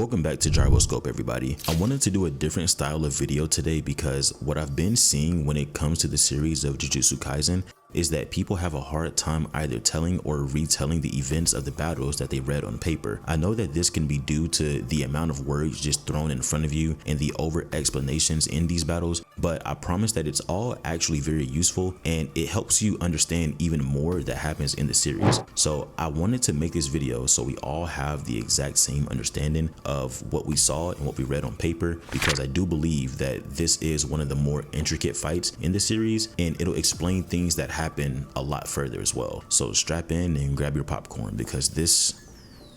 Welcome back to Gyroscope, everybody. I wanted to do a different style of video today because what I've been seeing when it comes to the series of Jujutsu Kaisen is that people have a hard time either telling or retelling the events of the battles that they read on paper. I know that this can be due to the amount of words just thrown in front of you and the over explanations in these battles, but I promise that it's all actually very useful and it helps you understand even more that happens in the series. So I wanted to make this video so we all have the exact same understanding of what we saw and what we read on paper, because I do believe that this is one of the more intricate fights in the series and it'll explain things that happen a lot further as well. So strap in and grab your popcorn because this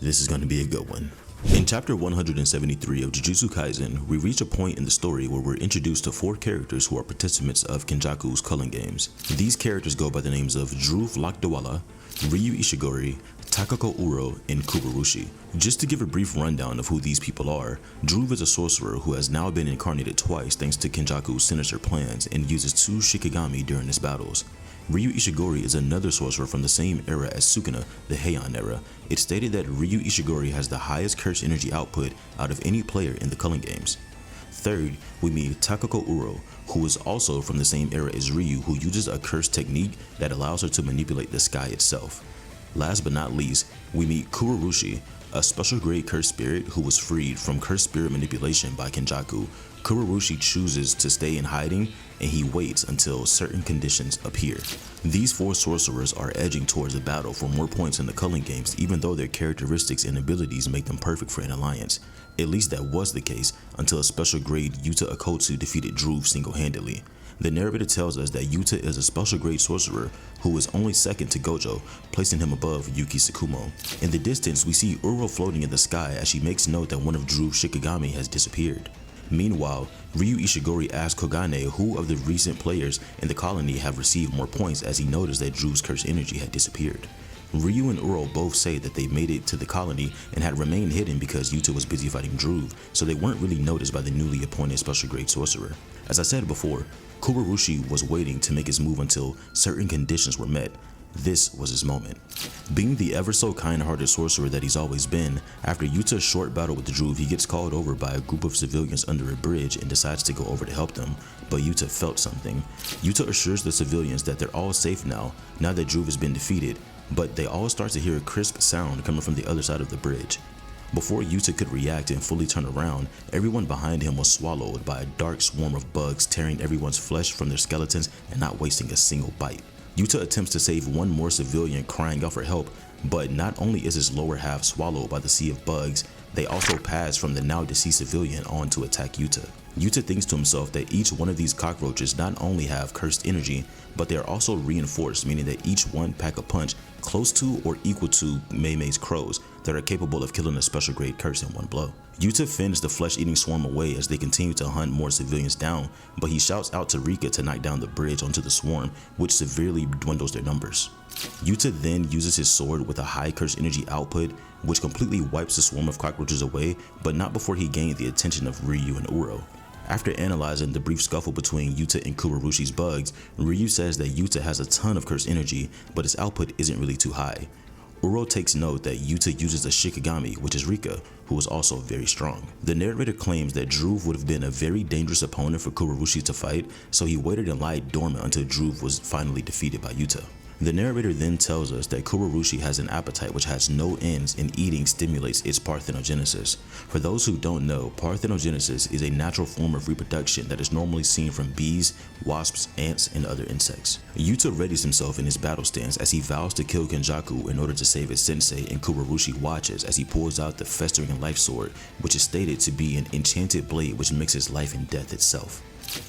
is going to be a good one. In chapter 173 of Jujutsu Kaisen, we reach a point in the story where we're introduced to 4 characters who are participants of Kenjaku's culling games. These characters go by the names of Dhruv Lakdawala, Ryu Ishigori, Takako Uro, and Kurourushi. Just to give a brief rundown of who these people are, Dhruv is a sorcerer who has now been incarnated twice thanks to Kenjaku's sinister plans and uses 2 Shikigami during his battles. Ryu Ishigori is another sorcerer from the same era as Sukuna, the Heian era. It's stated that Ryu Ishigori has the highest curse energy output out of any player in the culling games. Third, we meet Takako Uro, who is also from the same era as Ryu, who uses a curse technique that allows her to manipulate the sky itself. Last but not least, we meet Kurourushi, a special grade cursed spirit who was freed from cursed spirit manipulation by Kenjaku. Kurourushi chooses to stay in hiding and he waits until certain conditions appear. These 4 sorcerers are edging towards the battle for more points in the culling games, even though their characteristics and abilities make them perfect for an alliance. At least that was the case until a special grade Yuta Okkotsu defeated Dhruv single-handedly. The narrator tells us that Yuta is a special grade sorcerer who is only second to Gojo, placing him above Yuki Tsukumo. In the distance, we see Uro floating in the sky as she makes note that one of Dhruv's Shikigami has disappeared. Meanwhile, Ryu Ishigori asks Kogane who of the recent players in the colony have received more points as he noticed that Dhruv's curse energy had disappeared. Ryu and Uro both say that they made it to the colony and had remained hidden because Yuta was busy fighting Dhruv, so they weren't really noticed by the newly appointed special grade sorcerer. As I said before, Kurourushi was waiting to make his move until certain conditions were met. This was his moment. Being the ever so kind-hearted sorcerer that he's always been, after Yuta's short battle with Dhruv, he gets called over by a group of civilians under a bridge and decides to go over to help them, but Yuta felt something. Yuta assures the civilians that they're all safe now that Dhruv has been defeated, but they all start to hear a crisp sound coming from the other side of the bridge. Before Yuta could react and fully turn around, everyone behind him was swallowed by a dark swarm of bugs, tearing everyone's flesh from their skeletons and not wasting a single bite. Yuta attempts to save one more civilian crying out for help, but not only is his lower half swallowed by the sea of bugs, they also pass from the now deceased civilian on to attack Yuta. Yuta thinks to himself that each one of these cockroaches not only have cursed energy, but they are also reinforced, meaning that each one pack a punch close to or equal to Mei-Mei's crows that are capable of killing a special grade curse in one blow. Yuta fends the flesh-eating swarm away as they continue to hunt more civilians down, but he shouts out to Rika to knock down the bridge onto the swarm, which severely dwindles their numbers. Yuta then uses his sword with a high curse energy output, which completely wipes the swarm of cockroaches away, but not before he gained the attention of Ryu and Uro. After analyzing the brief scuffle between Yuta and Kurourushi's bugs, Ryu says that Yuta has a ton of curse energy, but his output isn't really too high. Uro takes note that Yuta uses a Shikigami, which is Rika, who is also very strong. The narrator claims that Dhruv would have been a very dangerous opponent for Kurourushi to fight, so he waited and lied dormant until Dhruv was finally defeated by Yuta. The narrator then tells us that Kurourushi has an appetite which has no ends and eating stimulates its parthenogenesis. For those who don't know, parthenogenesis is a natural form of reproduction that is normally seen from bees, wasps, ants, and other insects. Yuta readies himself in his battle stance as he vows to kill Kenjaku in order to save his sensei, and Kurourushi watches as he pulls out the festering life sword, which is stated to be an enchanted blade which mixes life and death itself.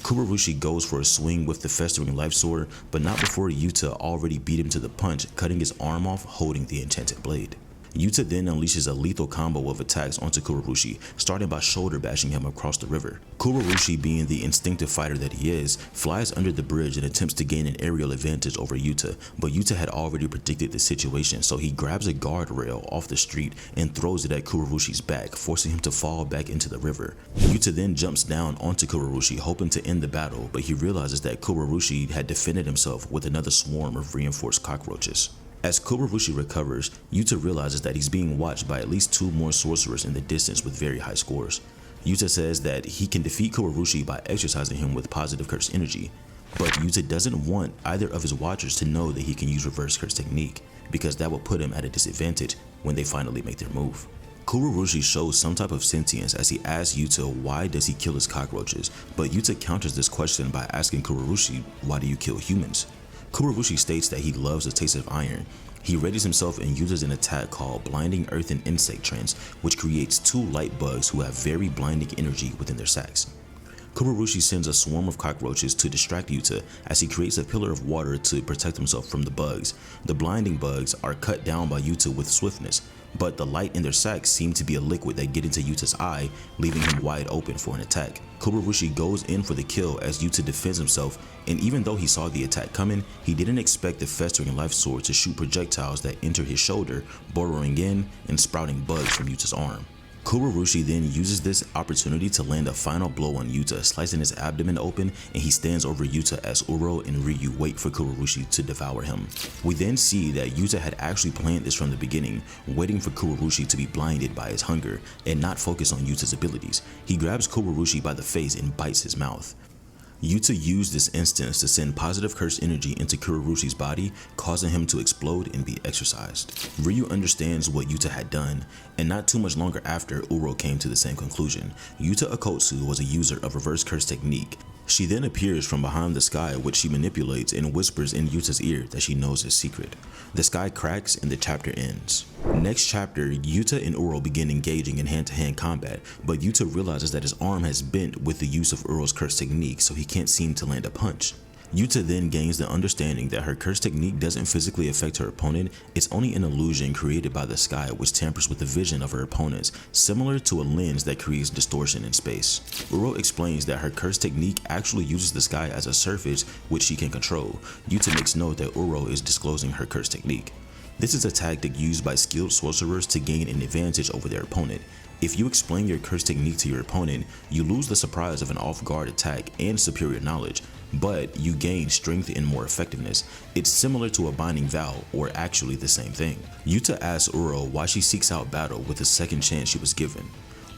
Kurourushi goes for a swing with the festering life sword, but not before Yuta already beat him to the punch, cutting his arm off holding the enchanted blade. Yuta then unleashes a lethal combo of attacks onto Kurourushi, starting by shoulder bashing him across the river. Kurourushi, being the instinctive fighter that he is, flies under the bridge and attempts to gain an aerial advantage over Yuta, but Yuta had already predicted the situation, so he grabs a guardrail off the street and throws it at Kurourushi's back, forcing him to fall back into the river. Yuta then jumps down onto Kurourushi, hoping to end the battle, but he realizes that Kurourushi had defended himself with another swarm of reinforced cockroaches. As Kurourushi recovers, Yuta realizes that he's being watched by at least 2 more sorcerers in the distance with very high scores. Yuta says that he can defeat Kurourushi by exercising him with positive curse energy, but Yuta doesn't want either of his watchers to know that he can use reverse curse technique, because that will put him at a disadvantage when they finally make their move. Kurourushi shows some type of sentience as he asks Yuta why does he kill his cockroaches, but Yuta counters this question by asking Kurourushi, why do you kill humans? Kurourushi states that he loves the taste of iron. He readies himself and uses an attack called Blinding Earth and Insect Trance, which creates 2 light bugs who have very blinding energy within their sacks. Kurourushi sends a swarm of cockroaches to distract Yuta as he creates a pillar of water to protect himself from the bugs. The blinding bugs are cut down by Yuta with swiftness, but the light in their sacks seem to be a liquid that get into Yuta's eye, leaving him wide open for an attack. Kurourushi goes in for the kill as Yuta defends himself, and even though he saw the attack coming, he didn't expect the festering life sword to shoot projectiles that enter his shoulder, burrowing in and sprouting bugs from Yuta's arm. Kurourushi then uses this opportunity to land a final blow on Yuta, slicing his abdomen open, and he stands over Yuta as Uro and Ryu wait for Kurourushi to devour him. We then see that Yuta had actually planned this from the beginning, waiting for Kurourushi to be blinded by his hunger and not focus on Yuta's abilities. He grabs Kurourushi by the face and bites his mouth. Yuta used this instance to send positive curse energy into Kurourushi's body, causing him to explode and be exorcised. Ryu understands what Yuta had done, and not too much longer after, Uro came to the same conclusion. Yuta Okkotsu was a user of reverse curse technique. She then appears from behind the sky, which she manipulates and whispers in Yuta's ear that she knows his secret. The sky cracks and the chapter ends. Next chapter, Yuta and Uro begin engaging in hand-to-hand combat, but Yuta realizes that his arm has bent with the use of Uro's curse technique, so he can't seem to land a punch. Yuta then gains the understanding that her curse technique doesn't physically affect her opponent, it's only an illusion created by the sky which tampers with the vision of her opponents, similar to a lens that creates distortion in space. Uro explains that her curse technique actually uses the sky as a surface which she can control. Yuta makes note that Uro is disclosing her curse technique. This is a tactic used by skilled sorcerers to gain an advantage over their opponent. If you explain your curse technique to your opponent, you lose the surprise of an off-guard attack and superior knowledge, but you gain strength and more effectiveness. It's similar to a binding vow, or actually the same thing. Yuta asks Uro why she seeks out battle with the second chance she was given.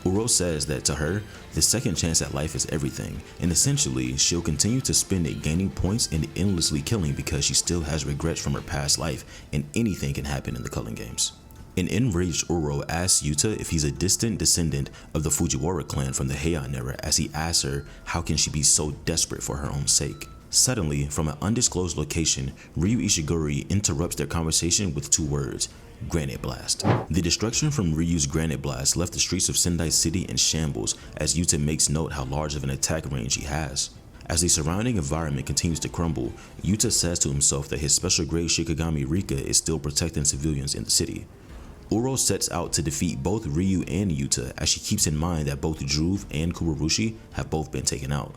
Uro says that to her, the second chance at life is everything, and essentially, she'll continue to spend it gaining points and endlessly killing because she still has regrets from her past life, and anything can happen in the culling games. An enraged Uro asks Yuta if he's a distant descendant of the Fujiwara clan from the Heian era, as he asks her how can she be so desperate for her own sake. Suddenly, from an undisclosed location, Ryu Ishiguro interrupts their conversation with 2 words: Granite Blast. The destruction from Ryu's Granite Blast left the streets of Sendai City in shambles, as Yuta makes note how large of an attack range he has. As the surrounding environment continues to crumble, Yuta says to himself that his special grade Shikigami Rika is still protecting civilians in the city. Uro sets out to defeat both Ryu and Yuta, as she keeps in mind that both Dhruv and Kurourushi have both been taken out.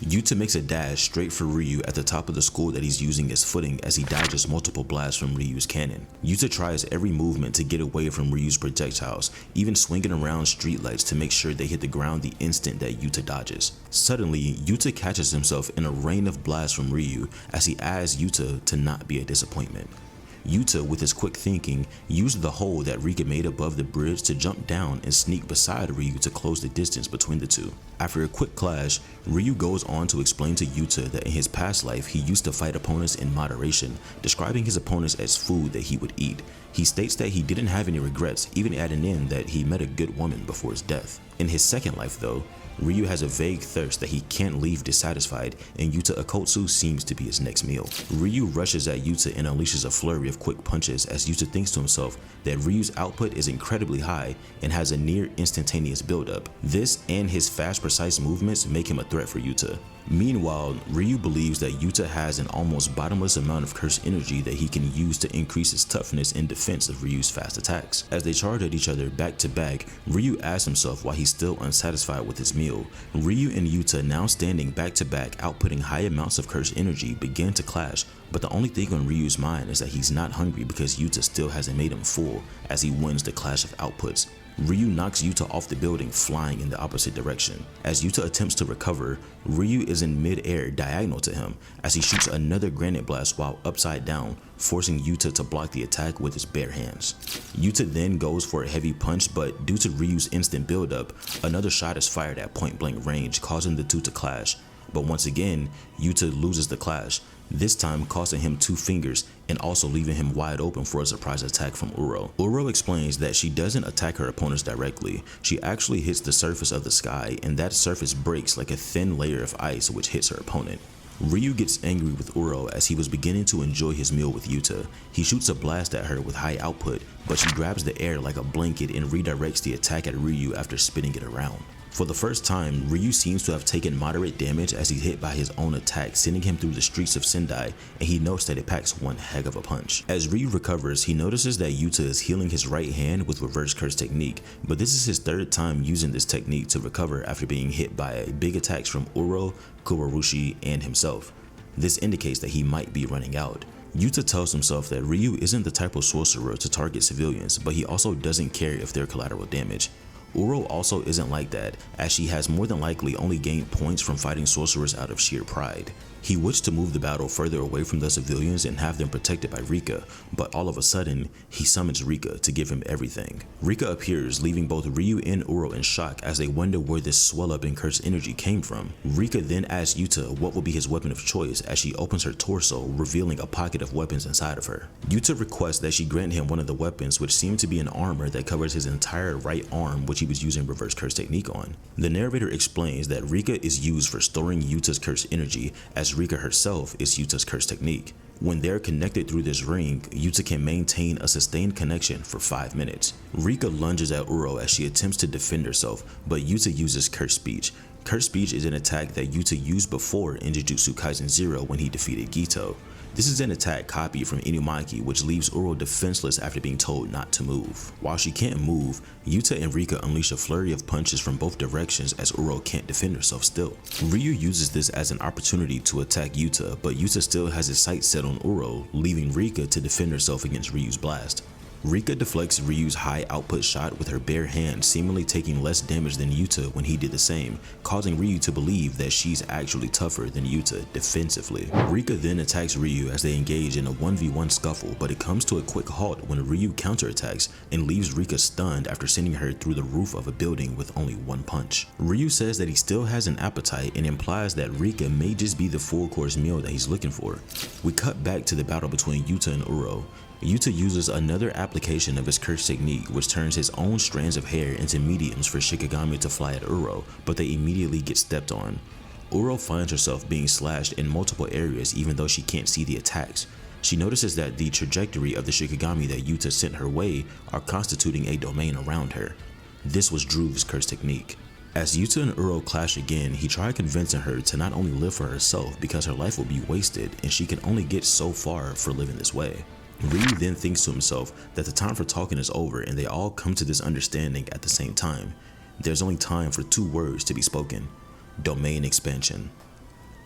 Yuta makes a dash straight for Ryu at the top of the school that he's using as footing as he dodges multiple blasts from Ryu's cannon. Yuta tries every movement to get away from Ryu's projectiles, even swinging around streetlights to make sure they hit the ground the instant that Yuta dodges. Suddenly, Yuta catches himself in a rain of blasts from Ryu as he asks Yuta to not be a disappointment. Yuta, with his quick thinking, used the hole that Rika made above the bridge to jump down and sneak beside Ryu to close the distance between the two. After a quick clash, Ryu goes on to explain to Yuta that in his past life he used to fight opponents in moderation, describing his opponents as food that he would eat. He states that he didn't have any regrets, even adding in that he met a good woman before his death. In his second life though, Ryu has a vague thirst that he can't leave dissatisfied, and Yuta Okkotsu seems to be his next meal. Ryu rushes at Yuta and unleashes a flurry of quick punches as Yuta thinks to himself that Ryu's output is incredibly high and has a near instantaneous buildup. This and his fast, precise movements make him a threat for Yuta. Meanwhile, Ryu believes that Yuta has an almost bottomless amount of curse energy that he can use to increase his toughness in defense of Ryu's fast attacks. As they charge at each other back to back, Ryu asks himself why he's still unsatisfied with his meal. Ryu and Yuta, now standing back to back outputting high amounts of curse energy, begin to clash, but the only thing on Ryu's mind is that he's not hungry because Yuta still hasn't made him full as he wins the clash of outputs. Ryu knocks Yuta off the building, flying in the opposite direction. As Yuta attempts to recover, Ryu is in mid-air diagonal to him as he shoots another granite blast while upside down, forcing Yuta to block the attack with his bare hands. Yuta then goes for a heavy punch, but due to Ryu's instant build-up, another shot is fired at point-blank range, causing the two to clash. But once again, Yuta loses the clash, this time costing him 2 fingers and also leaving him wide open for a surprise attack from Uro. Uro explains that she doesn't attack her opponents directly, she actually hits the surface of the sky, and that surface breaks like a thin layer of ice which hits her opponent. Ryu gets angry with Uro as he was beginning to enjoy his meal with Yuta. He shoots a blast at her with high output, but she grabs the air like a blanket and redirects the attack at Ryu after spinning it around. For the first time, Ryu seems to have taken moderate damage as he's hit by his own attack, sending him through the streets of Sendai, and he notes that it packs one heck of a punch. As Ryu recovers, he notices that Yuta is healing his right hand with reverse curse technique, but this is his 3rd time using this technique to recover after being hit by big attacks from Uro, Kurourushi, and himself. This indicates that he might be running out. Yuta tells himself that Ryu isn't the type of sorcerer to target civilians, but he also doesn't care if they're collateral damage. Uro also isn't like that, as she has more than likely only gained points from fighting sorcerers out of sheer pride. He wished to move the battle further away from the civilians and have them protected by Rika, but all of a sudden, he summons Rika to give him everything. Rika appears, leaving both Ryu and Uro in shock as they wonder where this swell up in cursed energy came from. Rika then asks Yuta what will be his weapon of choice as she opens her torso, revealing a pocket of weapons inside of her. Yuta requests that she grant him one of the weapons, which seemed to be an armor that covers his entire right arm, which he was using reverse curse technique on. The narrator explains that Rika is used for storing Yuta's cursed energy, as Rika herself is Yuta's curse technique. When they're connected through this ring, Yuta can maintain a sustained connection for 5 minutes. Rika lunges at Uro as she attempts to defend herself, but Yuta uses curse speech. Curse speech is an attack that Yuta used before in Jujutsu Kaisen 0 when he defeated Gito. This is an attack copied from Inumaki, which leaves Uro defenseless after being told not to move. While she can't move, Yuta and Rika unleash a flurry of punches from both directions as Uro can't defend herself still. Ryu uses this as an opportunity to attack Yuta, but Yuta still has his sights set on Uro, leaving Rika to defend herself against Ryu's blast. Rika deflects Ryu's high output shot with her bare hand, seemingly taking less damage than Yuta when he did the same, causing Ryu to believe that she's actually tougher than Yuta defensively. Rika then attacks Ryu as they engage in a 1v1 scuffle, but it comes to a quick halt when Ryu counterattacks and leaves Rika stunned after sending her through the roof of a building with only 1 punch. Ryu says that he still has an appetite and implies that Rika may just be the full course meal that he's looking for. We cut back to the battle between Yuta and Uro. Yuta uses another application of his curse technique, which turns his own strands of hair into mediums for Shikigami to fly at Uro, but they immediately get stepped on. Uro finds herself being slashed in multiple areas even though she can't see the attacks. She notices that the trajectory of the Shikigami that Yuta sent her way are constituting a domain around her. This was Dhruv's curse technique. As Yuta and Uro clash again, he tried convincing her to not only live for herself because her life will be wasted and she can only get so far for living this way. Ryu then thinks to himself that the time for talking is over and they all come to this understanding at the same time. There's only time for 2 words to be spoken: domain expansion.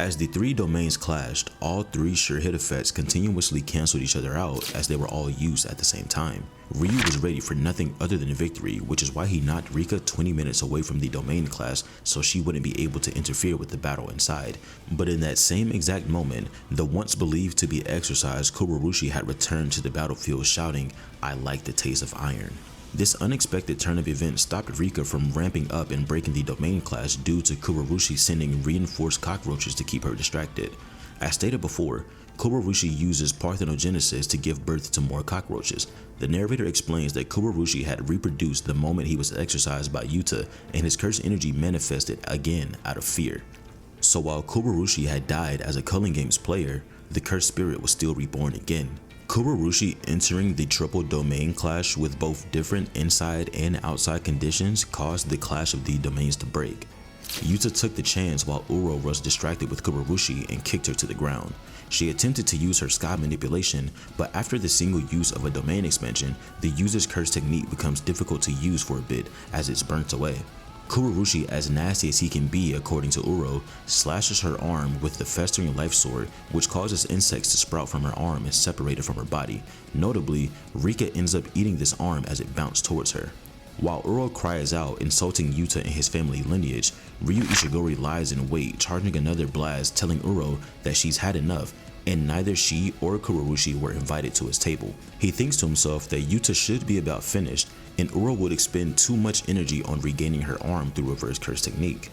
As the 3 domains clashed, all 3 sure hit effects continuously canceled each other out as they were all used at the same time. Ryu was ready for nothing other than victory, which is why he knocked Rika 20 minutes away from the domain class so she wouldn't be able to interfere with the battle inside. But in that same exact moment, the once believed to be exorcised Kurourushi had returned to the battlefield shouting, "I like the taste of iron." This unexpected turn of events stopped Rika from ramping up and breaking the domain class due to Kurourushi sending reinforced cockroaches to keep her distracted. As stated before, Kurourushi uses parthenogenesis to give birth to more cockroaches. The narrator explains that Kurourushi had reproduced the moment he was exorcised by Yuta, and his cursed energy manifested again out of fear. So while Kurourushi had died as a Culling Games player, the cursed spirit was still reborn again. Kurourushi entering the triple domain clash with both different inside and outside conditions caused the clash of the domains to break. Yuta took the chance while Uro was distracted with Kurourushi and kicked her to the ground. She attempted to use her sky manipulation, but after the single use of a domain expansion, the user's curse technique becomes difficult to use for a bit as it's burnt away. Kurourushi, as nasty as he can be according to Uro, slashes her arm with the festering life sword, which causes insects to sprout from her arm and separate it from her body. Notably, Rika ends up eating this arm as it bounced towards her. While Uro cries out, insulting Yuta and his family lineage, Ryu Ishigori lies in wait, charging another blast, telling Uro that she's had enough, and neither she or Kurourushi were invited to his table. He thinks to himself that Yuta should be about finished, and Uro would expend too much energy on regaining her arm through reverse curse technique.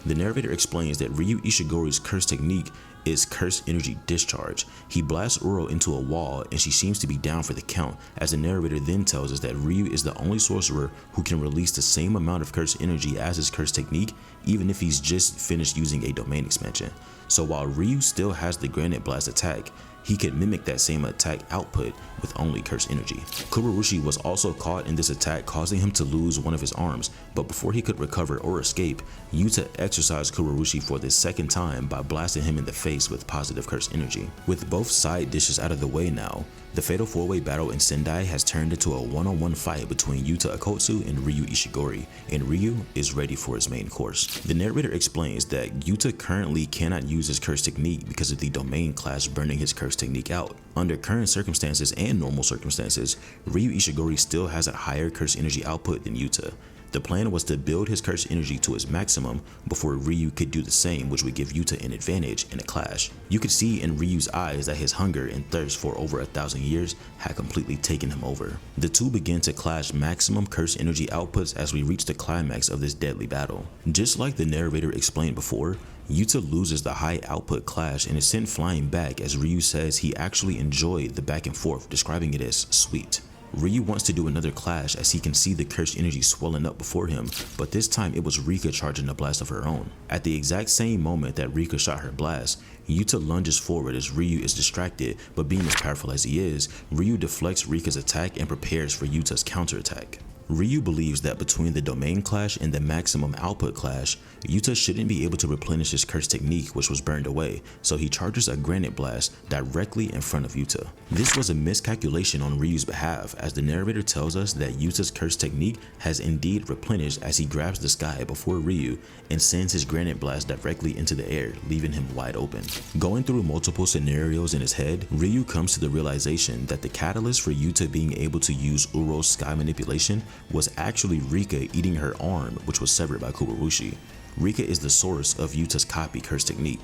The narrator explains that Ryu Ishigori's curse technique is curse energy discharge. He blasts Uro into a wall and she seems to be down for the count, as the narrator then tells us that Ryu is the only sorcerer who can release the same amount of curse energy as his curse technique, even if he's just finished using a domain expansion. So while Ryu still has the granite blast attack, he could mimic that same attack output with only curse energy. Kurourushi was also caught in this attack, causing him to lose one of his arms, but before he could recover or escape, Yuta exorcised Kurourushi for the second time by blasting him in the face with positive curse energy. With both side dishes out of the way now, the fatal 4-way battle in Sendai has turned into a one-on-one fight between Yuta Okkotsu and Ryu Ishigori, and Ryu is ready for his main course. The narrator explains that Yuta currently cannot use his curse technique because of the domain clash burning his curse technique out. Under current circumstances and normal circumstances, Ryu Ishigori still has a higher curse energy output than Yuta. The plan was to build his curse energy to its maximum before Ryu could do the same, which would give Yuta an advantage in a clash. You could see in Ryu's eyes that his hunger and thirst for over 1,000 years had completely taken him over. The two begin to clash maximum curse energy outputs as we reach the climax of this deadly battle. Just like the narrator explained before, Yuta loses the high output clash and is sent flying back as Ryu says he actually enjoyed the back and forth, describing it as sweet. Ryu wants to do another clash as he can see the curse energy swelling up before him, but this time it was Rika charging a blast of her own. At the exact same moment that Rika shot her blast, Yuta lunges forward as Ryu is distracted, but being as powerful as he is, Ryu deflects Rika's attack and prepares for Yuta's counterattack. Ryu believes that between the domain clash and the maximum output clash, Yuta shouldn't be able to replenish his curse technique, which was burned away, so he charges a granite blast directly in front of Yuta. This was a miscalculation on Ryu's behalf, as the narrator tells us that Yuta's curse technique has indeed replenished as he grabs the sky before Ryu and sends his granite blast directly into the air, leaving him wide open. Going through multiple scenarios in his head, Ryu comes to the realization that the catalyst for Yuta being able to use Uro's sky manipulation was actually Rika eating her arm, which was severed by Kurourushi. Rika is the source of Yuta's copy curse technique.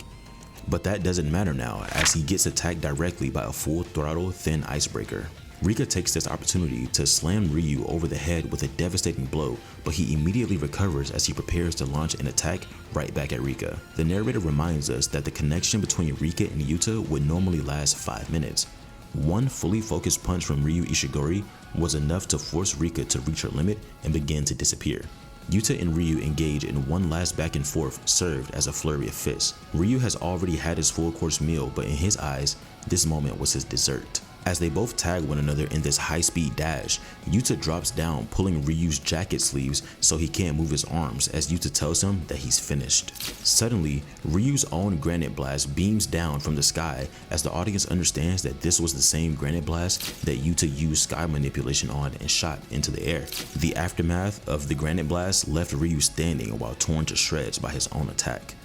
But that doesn't matter now, as he gets attacked directly by a full throttle thin icebreaker. Rika takes this opportunity to slam Ryu over the head with a devastating blow, but he immediately recovers as he prepares to launch an attack right back at Rika. The narrator reminds us that the connection between Rika and Yuta would normally last 5 minutes. One fully focused punch from Ryu Ishigori was enough to force Rika to reach her limit and begin to disappear. Yuta and Ryu engage in one last back and forth served as a flurry of fists. Ryu has already had his full course meal, but in his eyes, this moment was his dessert. As they both tag one another in this high-speed dash, Yuta drops down, pulling Ryu's jacket sleeves so he can't move his arms as Yuta tells him that he's finished. Suddenly, Ryu's own granite blast beams down from the sky as the audience understands that this was the same granite blast that Yuta used sky manipulation on and shot into the air. The aftermath of the granite blast left Ryu standing while torn to shreds by his own attack.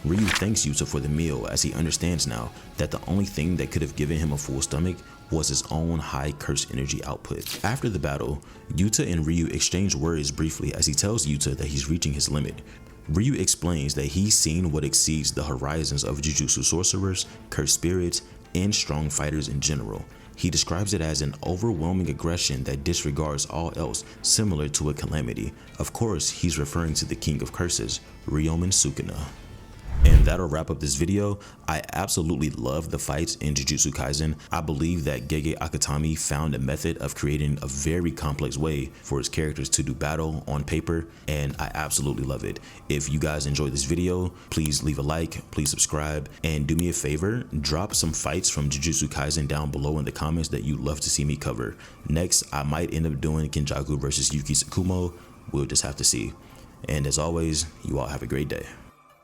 Ryu thanks Yuta for the meal as he understands now that the only thing that could have given him a full stomach was his own high curse energy output. After the battle, Yuta and Ryu exchange words briefly as he tells Yuta that he's reaching his limit. Ryu explains that he's seen what exceeds the horizons of Jujutsu sorcerers, cursed spirits, and strong fighters in general. He describes it as an overwhelming aggression that disregards all else, similar to a calamity. Of course, he's referring to the king of curses, Ryomen Sukuna. And that'll wrap up this video. I absolutely love the fights in Jujutsu Kaisen. I believe that Gege Akutami found a method of creating a very complex way for his characters to do battle on paper, and I absolutely love it. If you guys enjoyed this video, please leave a like, please subscribe, and do me a favor, drop some fights from Jujutsu Kaisen down below in the comments that you'd love to see me cover. Next, I might end up doing Kenjaku versus Yuki Tsukumo. We'll just have to see. And as always, you all have a great day.